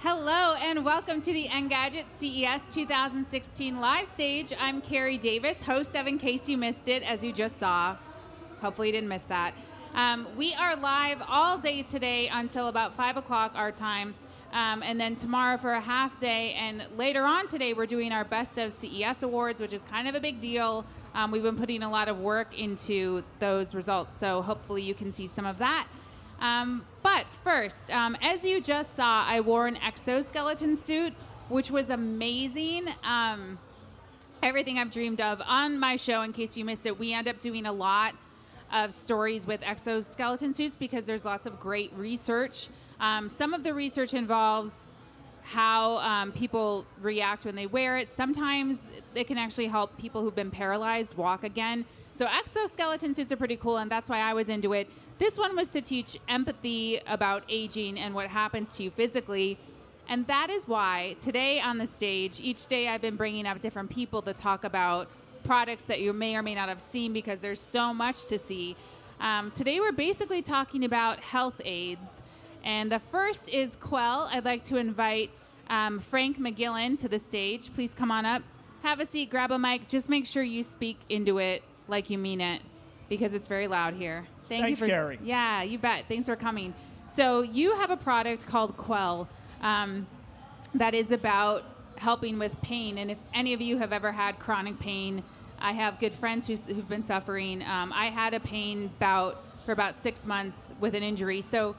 Hello and welcome to the Engadget CES 2016 live stage. I'm Kerry Davis, host of In Case You Missed It, as you just saw. Hopefully you didn't miss that. We are live all day today until about 5 o'clock our time, and then tomorrow for a half day. And later on today, we're doing our Best of CES Awards, which is kind of a big deal. We've been putting a lot of work into those results, so hopefully you can see some of that. But first, as you just saw, I wore an exoskeleton suit, which was amazing. Everything I've dreamed of on my show, in case you missed it, we end up doing a lot of stories with exoskeleton suits because there's lots of great research. Some of the research involves how people react when they wear it. Sometimes it can actually help people who've been paralyzed walk again. So exoskeleton suits are pretty cool, and that's why I was into it. This one was to teach empathy about aging and what happens to you physically. And that is why today on the stage, each day I've been bringing up different people to talk about products that you may or may not have seen because there's so much to see. Today we're basically talking about health aids. And the first is Quell. I'd like to invite Frank McGillen to the stage. Please come on up. Have a seat, grab a mic. Just make sure you speak into it like you mean it because it's very loud here. Thanks, Kerry. Yeah, you bet. Thanks for coming. So you have a product called Quell that is about helping with pain. And if any of you have ever had chronic pain, I have good friends who've been suffering. I had a pain bout for about 6 months with an injury. So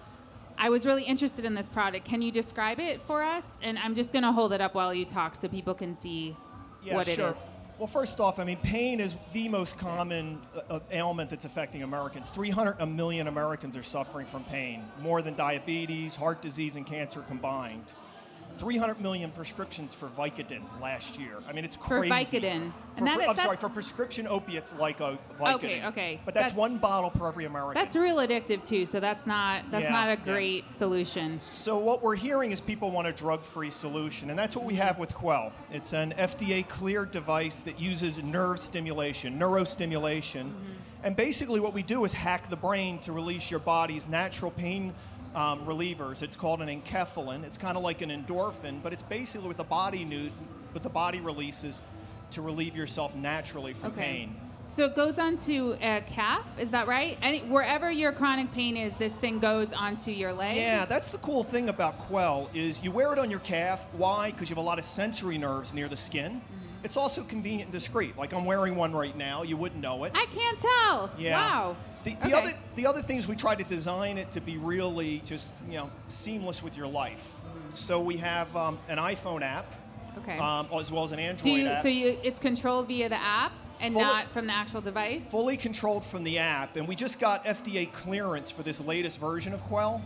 I was really interested in this product. Can you describe it for us? And I'm just going to hold it up while you talk so people can see what it is. Well, first off, I mean, pain is the most common ailment that's affecting Americans. 300 million Americans are suffering from pain, more than diabetes, heart disease, and cancer combined. 300 million prescriptions for Vicodin last year. I mean, it's crazy. For Vicodin. For prescription opiates like a Vicodin. Okay. But that's one bottle per every American. That's real addictive too, so that's not a great solution. So what we're hearing is people want a drug-free solution, and that's what we have with Quell. It's an FDA-cleared device that uses neurostimulation. And basically what we do is hack the brain to release your body's natural pain relievers. It's called an enkephalin. It's kind of like an endorphin, but it's basically what the body releases to relieve yourself naturally from pain. So it goes onto a calf, is that right? Wherever your chronic pain is, this thing goes onto your leg? Yeah, that's the cool thing about Quell is you wear it on your calf. Why? Because you have a lot of sensory nerves near the skin. It's also convenient and discreet. Like I'm wearing one right now. You wouldn't know it. I can't tell. Yeah. Wow. The other thing is we try to design it to be really just seamless with your life. So we have an iPhone app, as well as an Android app. So it's controlled via the app and not from the actual device? Fully controlled from the app, and we just got FDA clearance for this latest version of Quell.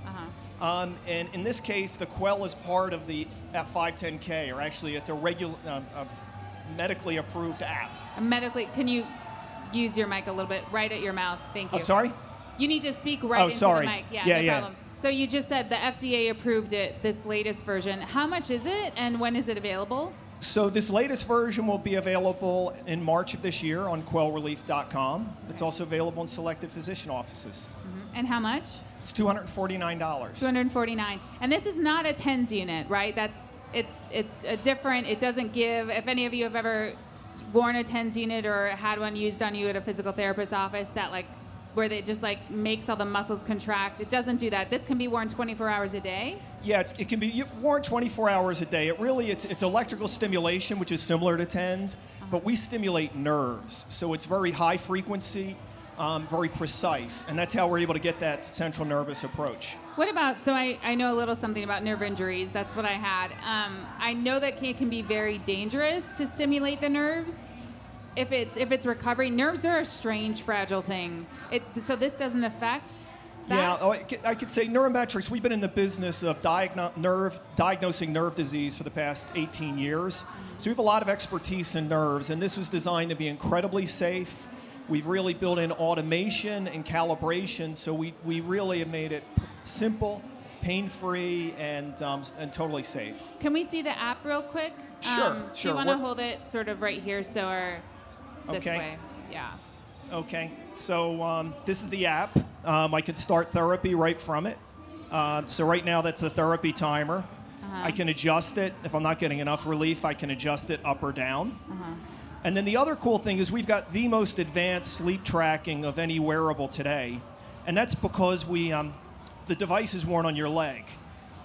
And in this case, the Quell is part of the 510K, or actually it's a regular, medically approved app. Can you use your mic a little bit right at your mouth? Thank you. I'm sorry? You need to speak right into the mic. Yeah, no problem. So you just said the FDA approved it, this latest version. How much is it, and when is it available? So this latest version will be available in March of this year on quellrelief.com. It's also available in selected physician offices. And how much? It's $249. $249. And this is not a TENS unit, right? It's a different, it doesn't give, if any of you have ever worn a TENS unit or had one used on you at a physical therapist's office, that where they just makes all the muscles contract. It doesn't do that. This can be worn 24 hours a day? Yeah, it can be worn 24 hours a day. It's electrical stimulation, which is similar to TENS, but we stimulate nerves. So it's very high frequency, very precise, and that's how we're able to get that central nervous approach. What about, so I know a little something about nerve injuries. That's what I had. I know that it can be very dangerous to stimulate the nerves. If it's recovery, nerves are a strange, fragile thing. So this doesn't affect that? Yeah, I could say neurometrics, we've been in the business of diagnosing nerve disease for the past 18 years. So we have a lot of expertise in nerves, and this was designed to be incredibly safe. We've really built in automation and calibration, so we really have made it simple, pain-free, and totally safe. Can we see the app real quick? Sure. Do you want to hold it sort of right here this way? Yeah. Okay. So this is the app. I can start therapy right from it. So right now that's the therapy timer. I can adjust it. If I'm not getting enough relief, I can adjust it up or down. And then the other cool thing is we've got the most advanced sleep tracking of any wearable today. And that's because the device is worn on your leg.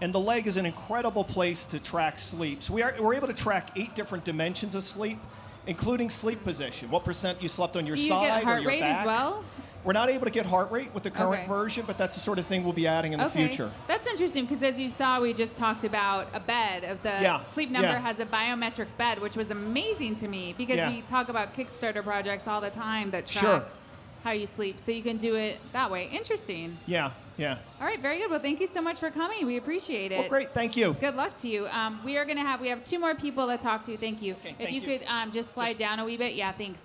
And the leg is an incredible place to track sleep. So we're able to track 8 different dimensions of sleep, including sleep position. What % you slept on your side or your back. Do you get heart rate as well? We're not able to get heart rate with the current version, but that's the sort of thing we'll be adding in the future. That's interesting because as you saw, we just talked about a bed. Of the Sleep Number has a biometric bed, which was amazing to me because we talk about Kickstarter projects all the time that track how you sleep. So you can do it that way. Interesting. Yeah. All right, very good. Well, thank you so much for coming. We appreciate it. Well, great. Thank you. Good luck to you. We have 2 more people to talk to. Thank you. Okay, if you could just slide down a wee bit. Yeah, thanks.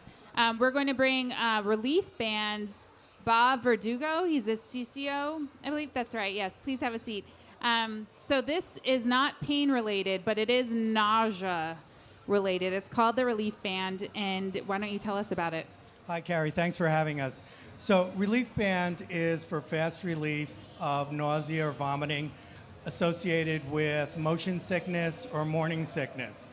We're going to bring relief bands. Bob Verdugo, he's a CCO. I believe that's right. Yes, please have a seat. So this is not pain related, but it is nausea related. It's called the Relief Band, and why don't you tell us about it? Hi, Carrie. Thanks for having us. So Relief Band is for fast relief of nausea or vomiting associated with motion sickness or morning sickness.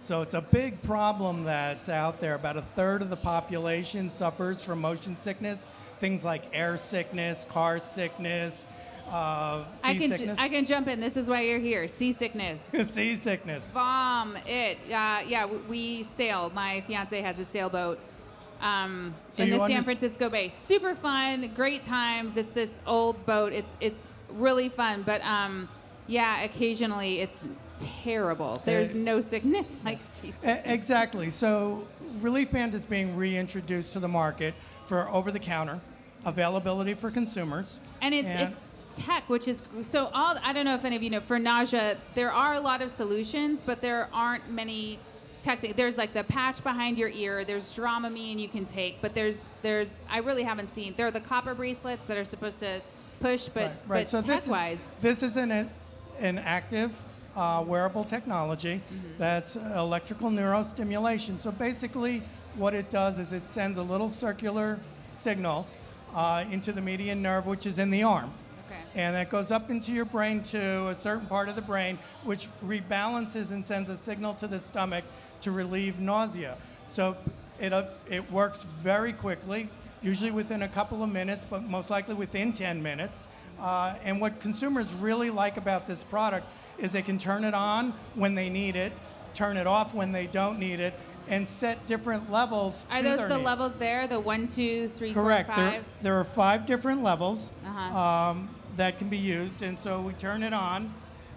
So it's a big problem that's out there. About 1/3 of the population suffers from motion sickness. Things like air sickness, car sickness, seasickness. I can jump in. This is why you're here. Seasickness. Seasickness. We sail. My fiance has a sailboat in So the San Francisco Bay. Super fun, great times. It's this old boat. It's really fun, but occasionally it's terrible. There's no sickness like seasickness. Exactly. So Relief Band is being reintroduced to the market for over-the-counter availability for consumers. And it's tech, which is so all. I don't know if any of you know, for nausea, there are a lot of solutions, but there aren't many techniques. There's like the patch behind your ear. There's Dramamine you can take, but there's I really haven't seen. There are the copper bracelets that are supposed to push, but So tech-wise, this is an active wearable technology that's electrical neurostimulation. So basically, what it does is it sends a little circular signal into the median nerve, which is in the arm. Okay. And that goes up into your brain to a certain part of the brain, which rebalances and sends a signal to the stomach to relieve nausea. So it works very quickly, usually within a couple of minutes, but most likely within 10 minutes. And what consumers really like about this product is they can turn it on when they need it, turn it off when they don't need it, and set different levels. Are those the levels there? The 1, 2, 3, 4, 5? Correct. There are 5 different levels that can be used, and so we turn it on,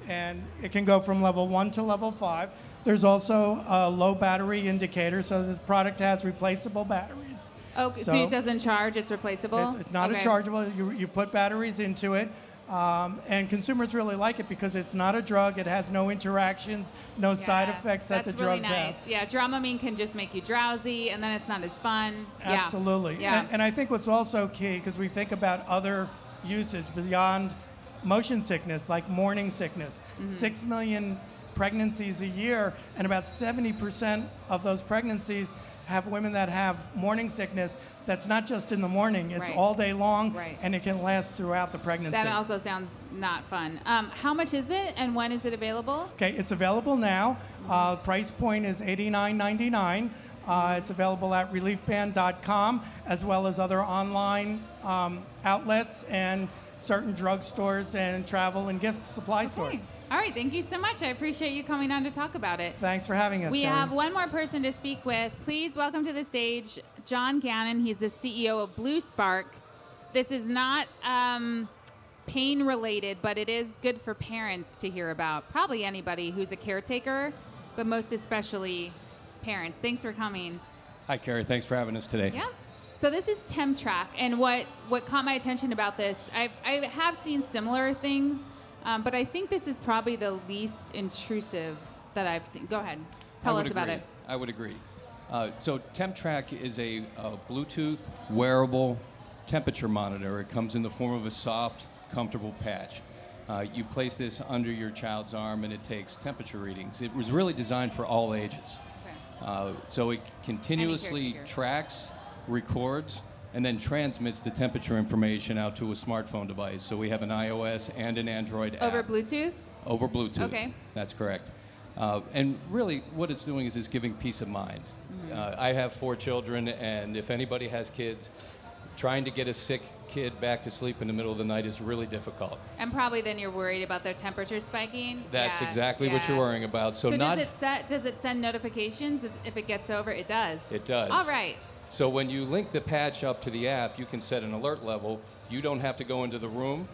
and it can go from level 1 to level 5. There's also a low battery indicator, so this product has replaceable batteries. Okay, so it doesn't charge; it's replaceable. It's not a chargeable. You put batteries into it. And consumers really like it because it's not a drug. It has no interactions, no side effects that the drugs have. That's really nice. Yeah, Dramamine can just make you drowsy, and then it's not as fun. Absolutely. Yeah. And I think what's also key, because we think about other usage beyond motion sickness, like morning sickness. 6 million pregnancies a year, and about 70% of those pregnancies have women that have morning sickness. That's not just in the morning, it's all day long, and it can last throughout the pregnancy. That also sounds not fun. How much is it, and when is it available? Okay, it's available now. Price point is $89.99. It's available at reliefband.com, as well as other online outlets and certain drugstores and travel and gift supply stores. All right, thank you so much. I appreciate you coming on to talk about it. Thanks for having us. We have one more person to speak with. Please welcome to the stage John Gannon. He's the CEO of Blue Spark. This is not pain related, but it is good for parents to hear about. Probably anybody who's a caretaker, but most especially parents. Thanks for coming. Hi, Kerry. Thanks for having us today. Yeah. So this is Temp Track, and what caught my attention about this, I have seen similar things, but I think this is probably the least intrusive that I've seen. Go ahead. Tell us about it. I would agree. So Temp Track is a Bluetooth wearable temperature monitor. It comes in the form of a soft, comfortable patch. You place this under your child's arm, and it takes temperature readings. It was really designed for all ages. Okay. So it continuously tracks, records, and then transmits the temperature information out to a smartphone device. So we have an iOS and an Android app. Over Bluetooth? Over Bluetooth. Okay. That's correct. And really, what it's doing is it's giving peace of mind. I have 4 children, and if anybody has kids, trying to get a sick kid back to sleep in the middle of the night is really difficult. And probably then you're worried about their temperature spiking. That's exactly what you're worrying about. So does it send notifications if it gets over? It does. It does. All right. So when you link the patch up to the app, you can set an alert level. You don't have to go into the room.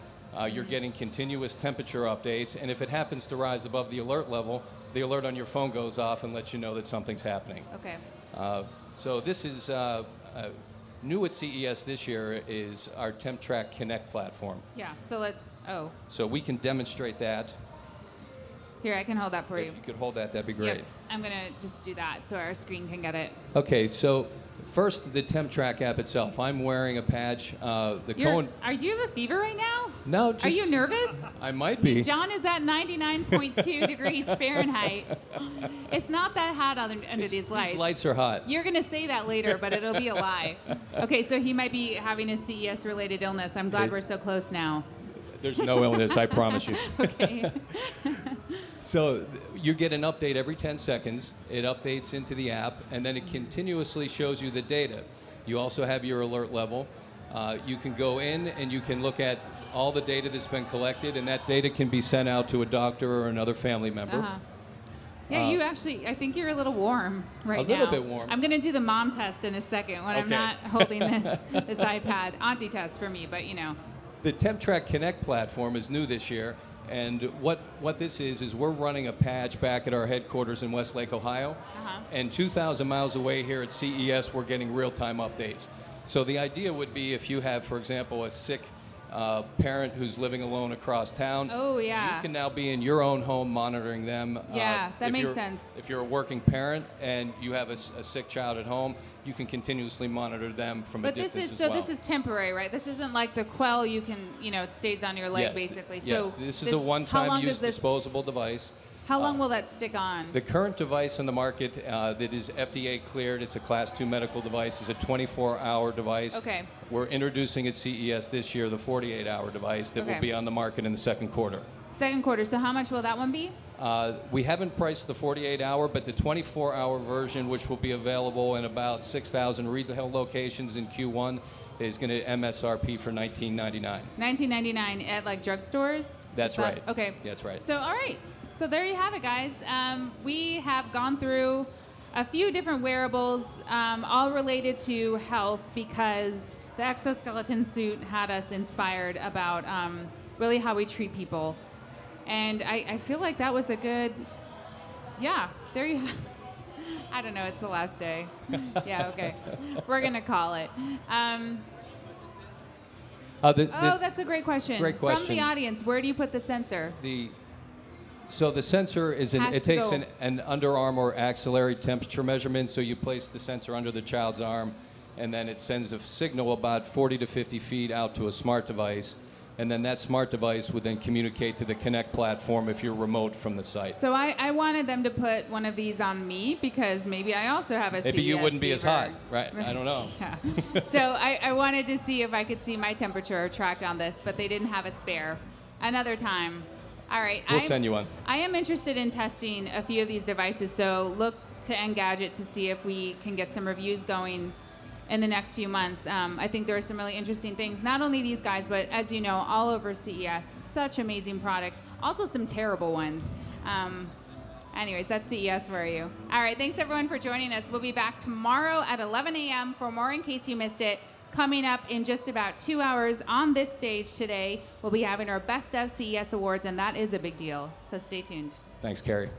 You're getting continuous temperature updates, and if it happens to rise above the alert level, the alert on your phone goes off and lets you know that something's happening. Okay. So this is new at CES this year is our Temp Track Connect platform. Yeah, so let's, So we can demonstrate that. Here, I can hold that for you. If you could hold that, that'd be great. Yep. I'm going to just do that so our screen can get it. Okay, so first, the Temp Track app itself. I'm wearing a patch. Do you have a fever right now? No, just... Are you nervous? I might be. John is at 99.2 degrees Fahrenheit. It's not that hot under these lights. These lights are hot. You're going to say that later, but it'll be a lie. Okay, so he might be having a CES-related illness. I'm glad we're so close now. There's no illness, I promise you. Okay. So you get an update every 10 seconds. It updates into the app, and then it continuously shows you the data. You also have your alert level. You can go in and you can look at all the data that's been collected, and that data can be sent out to a doctor or another family member. Yeah, you actually, I think you're a little warm right now. A little bit warm. I'm going to do the mom test in a second when I'm not holding this iPad. Auntie test for me, but you know. The Temp Track Connect platform is new this year, and what this is we're running a patch back at our headquarters in Westlake, Ohio, and 2,000 miles away here at CES, we're getting real-time updates. So the idea would be if you have, for example, a sick parent who's living alone across town, you can now be in your own home monitoring them. Yeah, that makes sense. If you're a working parent and you have a sick child at home, you can continuously monitor them from a distance as well. This is temporary, right? This isn't like the Quell. You can, it stays on your leg basically. Yes, So this is a one-time use disposable device. How long will that stick on? The current device on the market that is FDA cleared, it's a Class 2 medical device, is a 24-hour device. Okay. We're introducing at CES this year the 48-hour device that will be on the market in the second quarter. Second quarter. So how much will that one be? We haven't priced the 48-hour, but the 24-hour version, which will be available in about 6,000 retail locations in Q1, is going to MSRP for $19.99. $19.99 at like drugstores? That's right. Okay. That's right. So all right. So there you have it, guys. We have gone through a few different wearables, all related to health, because the Exoskeleton Suit had us inspired about really how we treat people. And I feel like that was a good, there you have. I don't know, it's the last day. Yeah, okay. We're going to call it. That's a great question. Great question. From the audience, where do you put the sensor? So the sensor it takes an underarm or axillary temperature measurement. So you place the sensor under the child's arm, and then it sends a signal about 40 to 50 feet out to a smart device. And then that smart device would then communicate to the Connect platform if you're remote from the site. So I wanted them to put one of these on me because maybe I also have a CES Maybe you wouldn't be as fever. hot, right? I don't know. Yeah. So I wanted to see if I could see my temperature tracked on this, but they didn't have a spare. Another time. All right. We'll send you one. I am interested in testing a few of these devices, so look to Engadget to see if we can get some reviews going in the next few months. I think there are some really interesting things. Not only these guys, but as you know, all over CES, such amazing products. Also some terrible ones. Anyways, that's CES for you. All right, thanks everyone for joining us. We'll be back tomorrow at 11 a.m. for more in case you missed it. Coming up in just about 2 hours on this stage today, we'll be having our Best of CES Awards, and that is a big deal. So stay tuned. Thanks, Kerry.